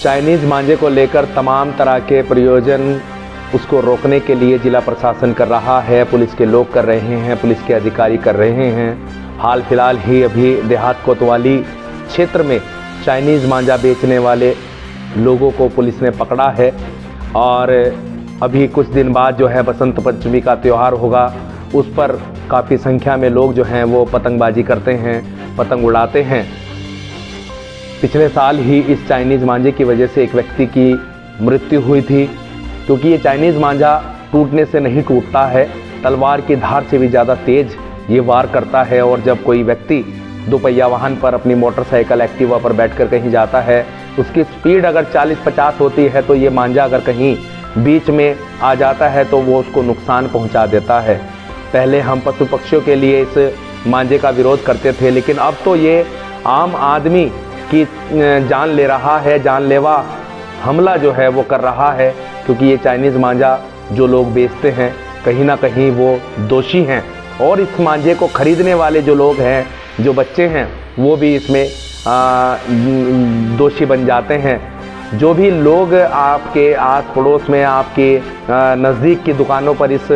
Chinese मांझे को लेकर तमाम तरह के प्रयोजन उसको रोकने के लिए जिला प्रशासन कर रहा है, पुलिस के लोग कर रहे हैं, पुलिस के अधिकारी कर रहे हैं। हाल फिलहाल ही अभी देहात कोतवाली क्षेत्र में चाइनीज़ मांझा बेचने वाले लोगों को पुलिस ने पकड़ा है और अभी कुछ दिन बाद जो है बसंत पंचमी का त्यौहार होगा, उस पर काफ़ी संख्या में लोग जो हैं वो पतंगबाजी करते हैं, पतंग उड़ाते हैं। पिछले साल ही इस चाइनीज़ मांझे की वजह से एक व्यक्ति की मृत्यु हुई थी, क्योंकि ये चाइनीज़ मांझा टूटने से नहीं टूटता है, तलवार की धार से भी ज़्यादा तेज़ ये वार करता है। और जब कोई व्यक्ति दोपहिया वाहन पर अपनी मोटरसाइकिल एक्टिवा पर बैठकर कहीं जाता है, उसकी स्पीड अगर 40-50 होती है तो ये मांझा अगर कहीं बीच में आ जाता है तो वो उसको नुकसान पहुंचा देता है। पहले हम पशु पक्षियों के लिए इस मांझे का विरोध करते थे, लेकिन अब तो ये आम आदमी की जान ले रहा है, जानलेवा हमला जो है वो कर रहा है, क्योंकि ये चाइनीज़ मांझा जो लोग बेचते हैं कहीं ना कहीं वो दोषी हैं और इस मांझे को खरीदने वाले जो लोग हैं, जो बच्चे हैं, वो भी इसमें दोषी बन जाते हैं। जो भी लोग आपके आस पड़ोस में, आपके नज़दीक की दुकानों पर इस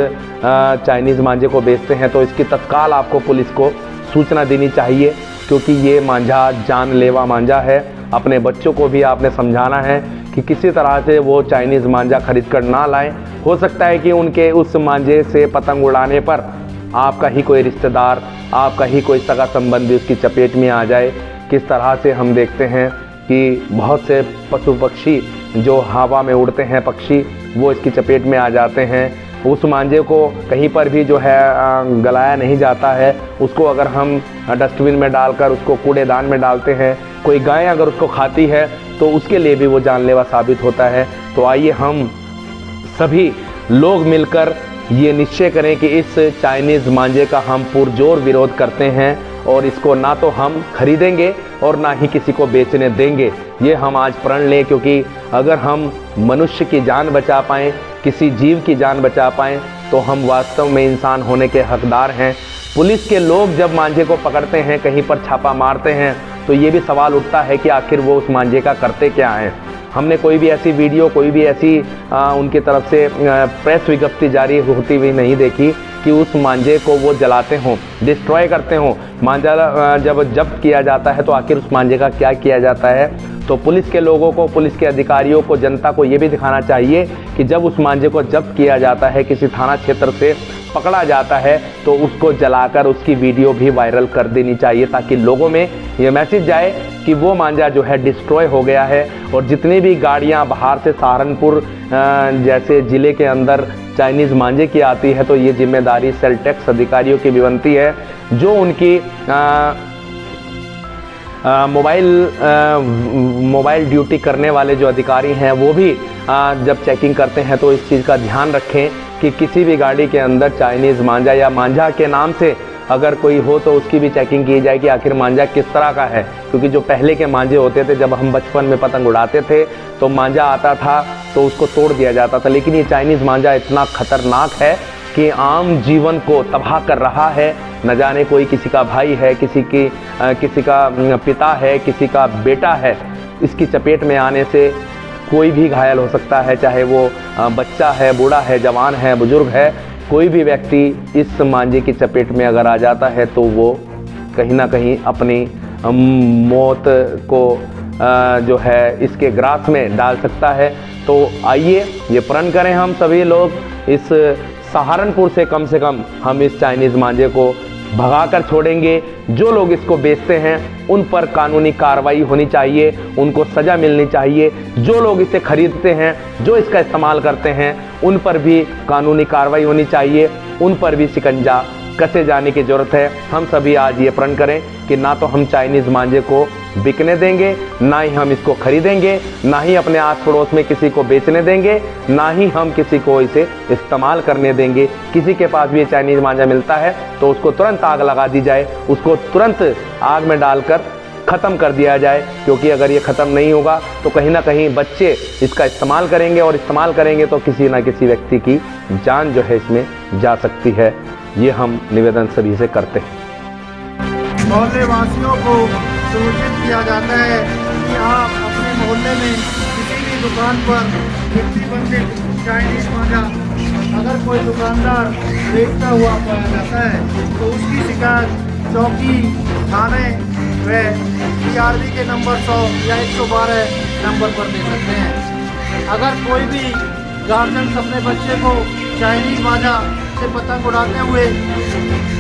चाइनीज़ मांझे को बेचते हैं तो इसकी तत्काल आपको पुलिस को सूचना देनी चाहिए, क्योंकि ये मांझा जानलेवा मांझा है। अपने बच्चों को भी आपने समझाना है कि किसी तरह से वो चाइनीज़ मांझा खरीद कर ना लाएं। हो सकता है कि उनके उस मांझे से पतंग उड़ाने पर आपका ही कोई रिश्तेदार, आपका ही कोई सगा संबंधी उसकी चपेट में आ जाए। किस तरह से हम देखते हैं कि बहुत से पशु पक्षी जो हवा में उड़ते हैं पक्षी, वो इसकी चपेट में आ जाते हैं। उस मांझे को कहीं पर भी जो है गलाया नहीं जाता है, उसको अगर हम डस्टबिन में डालकर उसको कूड़ेदान में डालते हैं, कोई गाय अगर उसको खाती है तो उसके लिए भी वो जानलेवा साबित होता है। तो आइए हम सभी लोग मिलकर ये निश्चय करें कि इस चाइनीज़ मांझे का हम पुरजोर विरोध करते हैं और इसको ना तो हम खरीदेंगे और ना ही किसी को बेचने देंगे। ये हम आज प्रण लें, क्योंकि अगर हम मनुष्य की जान बचा पाएँ, किसी जीव की जान बचा पाएँ, तो हम वास्तव में इंसान होने के हकदार हैं। पुलिस के लोग जब मांझे को पकड़ते हैं, कहीं पर छापा मारते हैं, तो ये भी सवाल उठता है कि आखिर वो उस मांझे का करते क्या हैं। हमने कोई भी ऐसी वीडियो, कोई भी ऐसी उनकी तरफ से प्रेस विज्ञप्ति जारी होती हुई नहीं देखी कि उस मांझे को वो जलाते हों, डिस्ट्रॉय करते हों। मांझा जब जब्त किया जाता है तो आखिर उस मांझे का क्या किया जाता है। तो पुलिस के लोगों को, पुलिस के अधिकारियों को, जनता को ये भी दिखाना चाहिए कि जब उस मांझे को जब्त किया जाता है, किसी थाना क्षेत्र से पकड़ा जाता है, तो उसको जलाकर उसकी वीडियो भी वायरल कर देनी चाहिए, ताकि लोगों में ये मैसेज जाए कि वो मांझा जो है डिस्ट्रॉय हो गया है। और जितनी भी गाड़ियां बाहर से सहारनपुर जैसे ज़िले के अंदर चाइनीज़ मांझे की आती है, तो ये जिम्मेदारी सेल टैक्स अधिकारियों की भी बनती है, जो उनकी मोबाइल ड्यूटी करने वाले जो अधिकारी हैं, वो भी जब चेकिंग करते हैं तो इस चीज़ का ध्यान रखें कि किसी भी गाड़ी के अंदर चाइनीज़ मांझा या मांझा के नाम से अगर कोई हो तो उसकी भी चेकिंग की जाए कि आखिर मांझा किस तरह का है। क्योंकि जो पहले के मांझे होते थे, जब हम बचपन में पतंग उड़ाते थे तो मांझा आता था तो उसको तोड़ दिया जाता था, लेकिन ये चाइनीज़ मांझा इतना खतरनाक है कि आम जीवन को तबाह कर रहा है। न जाने कोई किसी का भाई है, किसी का पिता है, किसी का बेटा है, इसकी चपेट में आने से कोई भी घायल हो सकता है, चाहे वो बच्चा है, बूढ़ा है, जवान है, बुजुर्ग है। कोई भी व्यक्ति इस मांझे की चपेट में अगर आ जाता है तो वो कहीं ना कहीं अपनी मौत को जो है इसके ग्रास में डाल सकता है। तो आइए ये प्रण करें हम सभी लोग, इस सहारनपुर से कम हम इस चाइनीज़ मांझे को भगाकर छोड़ेंगे। जो लोग इसको बेचते हैं उन पर कानूनी कार्रवाई होनी चाहिए, उनको सज़ा मिलनी चाहिए। जो लोग इसे खरीदते हैं, जो इसका इस्तेमाल करते हैं, उन पर भी कानूनी कार्रवाई होनी चाहिए, उन पर भी शिकंजा कसे जाने की ज़रूरत है। हम सभी आज ये प्रण करें कि ना तो हम चाइनीज़ मांझे को बिकने देंगे, ना ही हम इसको खरीदेंगे, ना ही अपने आस पड़ोस में किसी को बेचने देंगे, ना ही हम किसी को इसे इस्तेमाल करने देंगे। किसी के पास भी ये चाइनीज़ मांझा मिलता है तो उसको तुरंत आग लगा दी जाए, उसको तुरंत आग में डालकर ख़त्म कर दिया जाए, क्योंकि अगर ये ख़त्म नहीं होगा तो कहीं ना कहीं बच्चे इसका इस्तेमाल करेंगे, और इस्तेमाल करेंगे तो किसी ना किसी व्यक्ति की जान जो है इसमें जा सकती है। ये हम निवेदन सभी से करते हैं। मोहल्ले वासियों को सूचित किया जाता है कि आप अपने मोहल्ले में दुकान पर गिट्टी बंदिल चाइनीज मांझा अगर कोई दुकानदार बेचता हुआ पाया जाता है तो उसकी शिकायत चौकी, थाने व PRB के नंबर 100 या 112 नंबर पर दे सकते हैं। अगर कोई भी गार्जियन अपने बच्चे को चाइनीज मांझा से पतंग उड़ाते हुए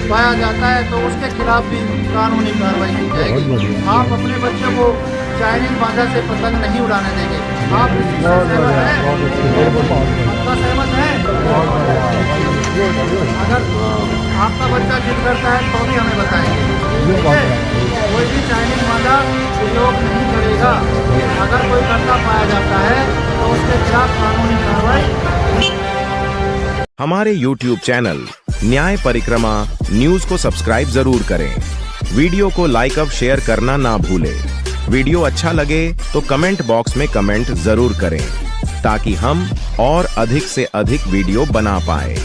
पाया जाता है तो उसके खिलाफ भी कानूनी कार्रवाई की जाएगी। आप अपने बच्चे को चाइनीज मांझा से पतंग नहीं उड़ाने देंगे। आप इससे सहमत हैं? आपका सहमत है? अगर आपका बच्चा जिद करता है तो भी हमें बताएंगे, ठीक है? कोई भी चाइनीज मांझा उपयोग नहीं करेगा। अगर कोई करता पाया जाता है तो उसके खिलाफ कानूनी कार्रवाई। हमारे YouTube चैनल न्याय परिक्रमा न्यूज को सब्सक्राइब जरूर करें। वीडियो को लाइक और शेयर करना ना भूलें। वीडियो अच्छा लगे तो कमेंट बॉक्स में कमेंट जरूर करें ताकि हम और अधिक से अधिक वीडियो बना पाए।